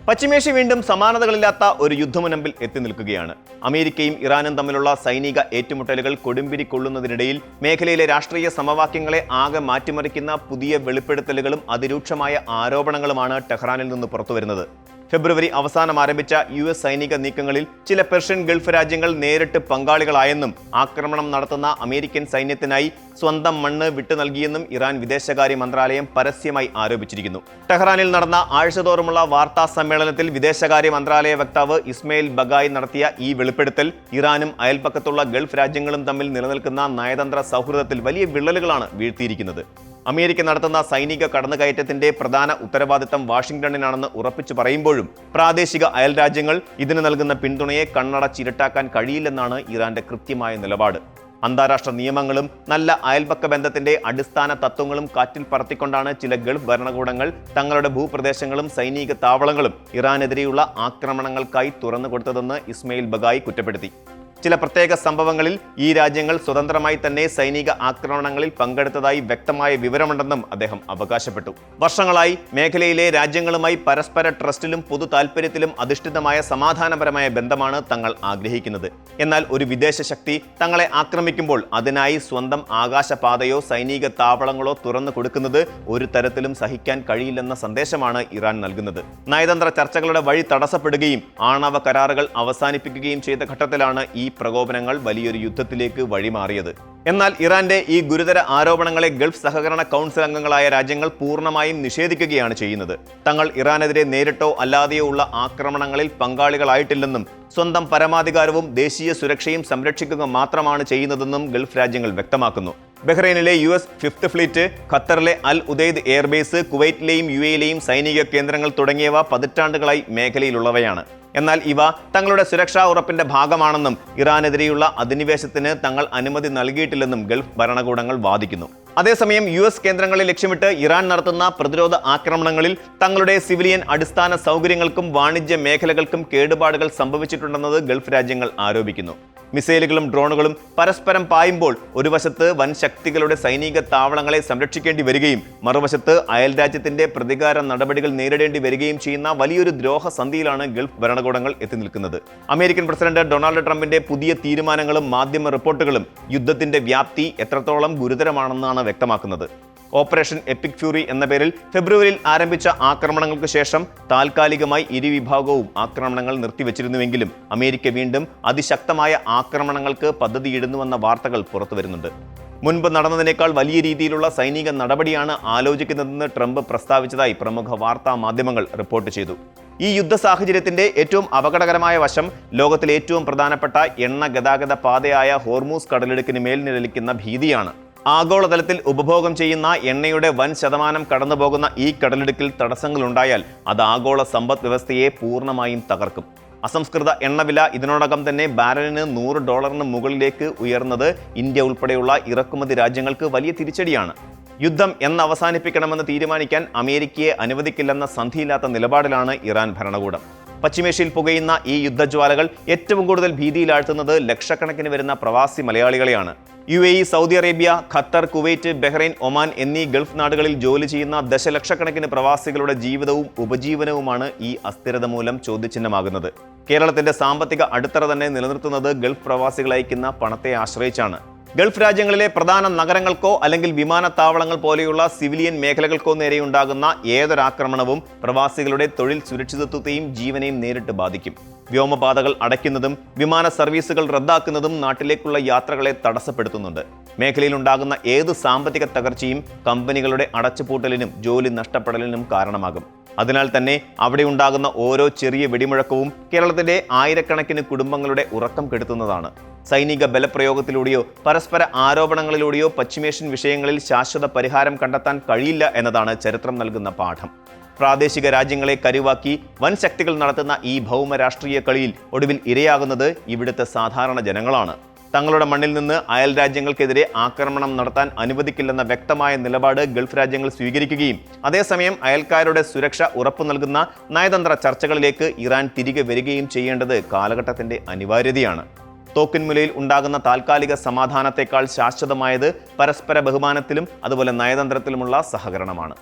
പശ്ചിമേഷ്യ വീണ്ടും സമാനതകളില്ലാത്ത ഒരു യുദ്ധമുനമ്പിൽ എത്തി നിൽക്കുകയാണ്. അമേരിക്കയും ഇറാനും തമ്മിലുള്ള സൈനിക ഏറ്റുമുട്ടലുകൾ കൊടുമ്പിരി കൊള്ളുന്നതിനിടയിൽ മേഖലയിലെ രാഷ്ട്രീയ സമവാക്യങ്ങളെ ആകെ മാറ്റിമറിക്കുന്ന പുതിയ വെളിപ്പെടുത്തലുകളും അതിരൂക്ഷമായ ആരോപണങ്ങളുമാണ് ടെഹ്റാനിൽ നിന്ന് പുറത്തുവരുന്നത്. ഫെബ്രുവരി അവസാനം ആരംഭിച്ച US സൈനിക നീക്കങ്ങളിൽ ചില പെർഷ്യൻ ഗൾഫ് രാജ്യങ്ങൾ നേരിട്ട് പങ്കാളികളായെന്നും ആക്രമണം നടത്തുന്ന അമേരിക്കൻ സൈന്യത്തിനായി സ്വന്തം മണ്ണ് വിട്ടു നൽകിയെന്നും ഇറാൻ വിദേശകാര്യ മന്ത്രാലയം പരസ്യമായി ആരോപിച്ചിരിക്കുന്നു. ടെഹ്റാനിൽ നടന്ന ആഴ്ചതോറുമുള്ള വാർത്താ സമ്മേളനത്തിൽ വിദേശകാര്യ മന്ത്രാലയ വക്താവ് ഇസ്മയിൽ ബഗായി നടത്തിയ ഈ വെളിപ്പെടുത്തൽ ഇറാനും അയൽപക്കത്തുള്ള ഗൾഫ് രാജ്യങ്ങളും തമ്മിൽ നിലനിൽക്കുന്ന നയതന്ത്ര സൗഹൃദത്തിൽ വലിയ വിള്ളലുകളാണ് വീഴ്ത്തിയിരിക്കുന്നത്. അമേരിക്ക നടത്തുന്ന സൈനിക കടന്നുകയറ്റത്തിന്റെ പ്രധാന ഉത്തരവാദിത്തം വാഷിംഗ്ടണിനാണെന്ന് ഉറപ്പിച്ചു പറയുമ്പോഴും പ്രാദേശിക അയൽ രാജ്യങ്ങൾ ഇതിന് നൽകുന്ന പിന്തുണയെ കണ്ണടച്ചിരട്ടാക്കാൻ കഴിയില്ലെന്നാണ് ഇറാന്റെ കൃത്യമായ നിലപാട്. അന്താരാഷ്ട്ര നിയമങ്ങളും നല്ല അയൽപക്ക ബന്ധത്തിന്റെ അടിസ്ഥാന തത്വങ്ങളും കാറ്റിൽ പറത്തിക്കൊണ്ടാണ് ചില ഗൾഫ് ഭരണകൂടങ്ങൾ തങ്ങളുടെ ഭൂപ്രദേശങ്ങളും സൈനിക താവളങ്ങളും ഇറാനെതിരെയുള്ള ആക്രമണങ്ങൾക്കായി തുറന്നുകൊടുത്തതെന്ന് ഇസ്മയിൽ ബഗായി കുറ്റപ്പെടുത്തി. ചില പ്രത്യേക സംഭവങ്ങളിൽ ഈ രാജ്യങ്ങൾ സ്വതന്ത്രമായി തന്നെ സൈനിക ആക്രമണങ്ങളിൽ പങ്കെടുത്തതായി വ്യക്തമായ വിവരമുണ്ടെന്നും അദ്ദേഹം അവകാശപ്പെട്ടു. വർഷങ്ങളായി മേഖലയിലെ രാജ്യങ്ങളുമായി പരസ്പര ട്രസ്റ്റിലും പൊതു താൽപര്യത്തിലും അധിഷ്ഠിതമായ സമാധാനപരമായ ബന്ധമാണ് തങ്ങൾ ആഗ്രഹിക്കുന്നത്. എന്നാൽ ഒരു വിദേശ ശക്തി തങ്ങളെ ആക്രമിക്കുമ്പോൾ അതിനായി സ്വന്തം ആകാശപാതയോ സൈനിക താവളങ്ങളോ തുറന്നു കൊടുക്കുന്നത് ഒരു തരത്തിലും സഹിക്കാൻ കഴിയില്ലെന്ന സന്ദേശമാണ് ഇറാൻ നൽകുന്നത്. നയതന്ത്ര ചർച്ചകളുടെ വഴി തടസ്സപ്പെടുകയും ആണവ കരാറുകൾ അവസാനിപ്പിക്കുകയും ചെയ്ത ഘട്ടത്തിലാണ് ഈ പ്രകോപനങ്ങൾ വലിയൊരു യുദ്ധത്തിലേക്ക് വഴിമാറിയത്. എന്നാൽ ഇറാന്റെ ഈ ഗുരുതര ആരോപണങ്ങളെ ഗൾഫ് സഹകരണ കൗൺസിൽ അംഗങ്ങളായ രാജ്യങ്ങൾ പൂർണ്ണമായും നിഷേധിക്കുകയാണ് ചെയ്യുന്നത്. തങ്ങൾ ഇറാനെതിരെ നേരിട്ടോ അല്ലാതെയോ ഉള്ള ആക്രമണങ്ങളിൽ പങ്കാളികളായിട്ടില്ലെന്നും സ്വന്തം പരമാധികാരവും ദേശീയ സുരക്ഷയും സംരക്ഷിക്കുക മാത്രമാണ് ചെയ്യുന്നതെന്നും ഗൾഫ് രാജ്യങ്ങൾ വ്യക്തമാക്കുന്നു. ബഹ്റൈനിലെ US 5th ഫ്ലീറ്റ്, ഖത്തറിലെ അൽ ഉദൈദ് എയർബേസ്, കുവൈറ്റിലെയും UAEയിലെയും സൈനിക കേന്ദ്രങ്ങൾ തുടങ്ങിയവ പതിറ്റാണ്ടുകളായി മേഖലയിലുള്ളവയാണ്. എന്നാൽ ഇവ തങ്ങളുടെ സുരക്ഷാ ഉറപ്പിന്റെ ഭാഗമാണെന്നും ഇറാനെതിരെയുള്ള അധിനിവേശത്തിന് തങ്ങൾ അനുമതി നൽകിയിട്ടില്ലെന്നും ഗൾഫ് ഭരണകൂടങ്ങൾ വാദിക്കുന്നു. അതേസമയം US കേന്ദ്രങ്ങളെ ലക്ഷ്യമിട്ട് ഇറാൻ നടത്തുന്ന പ്രതിരോധ ആക്രമണങ്ങളിൽ തങ്ങളുടെ സിവിലിയൻ അടിസ്ഥാന സൗകര്യങ്ങൾക്കും വാണിജ്യ മേഖലകൾക്കും കേടുപാടുകൾ സംഭവിച്ചിട്ടുണ്ടെന്നത് ഗൾഫ് രാജ്യങ്ങൾ ആരോപിക്കുന്നു. മിസൈലുകളും ഡ്രോണുകളും പരസ്പരം പായുമ്പോൾ ഒരു വശത്ത് വൻ ശക്തികളുടെ സൈനിക താവളങ്ങളെ സംരക്ഷിക്കേണ്ടി വരികയും മറുവശത്ത് അയൽ രാജ്യത്തിന്റെ പ്രതികാര നടപടികൾ നേരിടേണ്ടി വരികയും ചെയ്യുന്ന വലിയൊരു ദ്രോഹസന്ധിയിലാണ് ഗൾഫ് ഭരണകൂടങ്ങൾ എത്തി നിൽക്കുന്നത്. അമേരിക്കൻ പ്രസിഡന്റ് ഡൊണാൾഡ് ട്രംപിന്റെ പുതിയ തീരുമാനങ്ങളും മാധ്യമ റിപ്പോർട്ടുകളും യുദ്ധത്തിന്റെ വ്യാപ്തി എത്രത്തോളം ഗുരുതരമാണെന്നാണ് വ്യക്തമാക്കുന്നത്. ഓപ്പറേഷൻ എപ്പിക് ഫ്യൂറി എന്ന പേരിൽ ഫെബ്രുവരിയിൽ ആരംഭിച്ച ആക്രമണങ്ങൾക്ക് ശേഷം താൽക്കാലികമായി ഇരുവിഭാഗവും ആക്രമണങ്ങൾ നിർത്തിവച്ചിരുന്നുവെങ്കിലും അമേരിക്ക വീണ്ടും അതിശക്തമായ ആക്രമണങ്ങൾക്ക് പദ്ധതിയിടുന്നുവെന്ന വാർത്തകൾ പുറത്തുവരുന്നുണ്ട്. മുൻപ് നടന്നതിനേക്കാൾ വലിയ രീതിയിലുള്ള സൈനിക നടപടിയാണ് ആലോചിക്കുന്നതെന്ന് ട്രംപ് പ്രസ്താവിച്ചതായി പ്രമുഖ വാർത്താ മാധ്യമങ്ങൾ റിപ്പോർട്ട് ചെയ്തു. ഈ യുദ്ധ സാഹചര്യത്തിന്റെ ഏറ്റവും അപകടകരമായ വശം ലോകത്തിലെ ഏറ്റവും പ്രധാനപ്പെട്ട എണ്ണ ഗതാഗത പാതയായ ഹോർമൂസ് കടലിടുക്കിന് മേൽ നിഴലിക്കുന്ന ഭീതിയാണ്. ആഗോളതലത്തിൽ ഉപഭോഗം ചെയ്യുന്ന എണ്ണയുടെ വൻ ശതമാനം കടന്നുപോകുന്ന ഈ കടലിടുക്കിൽ തടസ്സങ്ങളുണ്ടായാൽ അത് ആഗോള സമ്പദ് വ്യവസ്ഥയെ പൂർണ്ണമായും തകർക്കും. അസംസ്കൃത എണ്ണവില ഇതിനോടകം തന്നെ ബാരലിന് $100 മുകളിലേക്ക് ഉയർന്നത് ഇന്ത്യ ഉൾപ്പെടെയുള്ള ഇറക്കുമതി രാജ്യങ്ങൾക്ക് വലിയ തിരിച്ചടിയാണ്. യുദ്ധം എന്ന് അവസാനിപ്പിക്കണമെന്ന് തീരുമാനിക്കാൻ അമേരിക്കയെ അനുവദിക്കില്ലെന്ന സന്ധിയില്ലാത്ത നിലപാടിലാണ് ഇറാൻ ഭരണകൂടം. പശ്ചിമേഷ്യയിൽ പുകയുന്ന ഈ യുദ്ധജ്വാലകൾ ഏറ്റവും കൂടുതൽ ഭീതിയിലാഴ്ത്തുന്നത് ലക്ഷക്കണക്കിന് വരുന്ന പ്രവാസി മലയാളികളെയാണ്. UAE, Saudi Arabia, Qatar, Kuwait, Bahrain, Oman എന്നീ ഗൾഫ് നാടുകളിൽ ജോലി ചെയ്യുന്ന ദശലക്ഷക്കണക്കിന് പ്രവാസികളുടെ ജീവിതവും ഉപജീവനവുമാണ് ഈ അസ്ഥിരത മൂലം ചോദ്യചിഹ്നമാകുന്നത്. കേരളത്തിന്റെ സാമ്പത്തിക അടിത്തറ തന്നെ നിലനിർത്തുന്നത് ഗൾഫ് പ്രവാസികൾ അയക്കുന്ന പണത്തെ ആശ്രയിച്ചാണ്. ഗൾഫ് രാജ്യങ്ങളിലെ പ്രധാന നഗരങ്ങൾക്കോ അല്ലെങ്കിൽ വിമാനത്താവളങ്ങൾ പോലെയുള്ള സിവിലിയൻ മേഖലകൾക്കോ നേരെയുണ്ടാകുന്ന ഏതൊരാക്രമണവും പ്രവാസികളുടെ തൊഴിൽ സുരക്ഷിതത്വത്തെയും ജീവനെയും നേരിട്ട് ബാധിക്കും. വ്യോമപാതകൾ അടയ്ക്കുന്നതും വിമാന സർവീസുകൾ റദ്ദാക്കുന്നതും നാട്ടിലേക്കുള്ള യാത്രകളെ തടസ്സപ്പെടുത്തുന്നുണ്ട്. മേഖലയിലുണ്ടാകുന്ന ഏത് സാമ്പത്തിക തകർച്ചയും കമ്പനികളുടെ അടച്ചുപൂട്ടലിനും ജോലി നഷ്ടപ്പെടലിനും കാരണമാകും. അതിനാൽ തന്നെ അവിടെ ഉണ്ടാകുന്ന ഓരോ ചെറിയ വെടിമുഴക്കവും കേരളത്തിലെ ആയിരക്കണക്കിന് കുടുംബങ്ങളുടെ ഉറക്കം കെടുത്തുന്നതാണ്. സൈനിക ബലപ്രയോഗത്തിലൂടെയോ പരസ്പര ആരോപണങ്ങളിലൂടെയോ പശ്ചിമേഷ്യൻ വിഷയങ്ങളിൽ ശാശ്വത പരിഹാരം കണ്ടെത്താൻ കഴിയില്ല എന്നതാണ് ചരിത്രം നൽകുന്ന പാഠം. പ്രാദേശിക രാജ്യങ്ങളെ കരുവാക്കി വൻ ശക്തികൾ നടത്തുന്ന ഈ ഭൗമ രാഷ്ട്രീയ കളിയിൽ ഒടുവിൽ ഇരയാകുന്നത് ഇവിടുത്തെ സാധാരണ ജനങ്ങളാണ്. തങ്ങളുടെ മണ്ണിൽ നിന്ന് അയൽ രാജ്യങ്ങൾക്കെതിരെ ആക്രമണം നടത്താൻ അനുവദിക്കില്ലെന്ന വ്യക്തമായ നിലപാട് ഗൾഫ് രാജ്യങ്ങൾ സ്വീകരിക്കുകയും അതേസമയം അയൽക്കാരുടെ സുരക്ഷ ഉറപ്പു നൽകുന്ന നയതന്ത്ര ചർച്ചകളിലേക്ക് ഇറാൻ തിരികെ വരികയും ചെയ്യേണ്ടത് കാലഘട്ടത്തിന്റെ അനിവാര്യതയാണ്. തോക്കിൻമുലയിൽ ഉണ്ടാകുന്ന താൽക്കാലിക സമാധാനത്തെക്കാൾ ശാശ്വതമായത് പരസ്പര ബഹുമാനത്തിലും അതുപോലെ നയതന്ത്രത്തിലുമുള്ള സഹകരണമാണ്.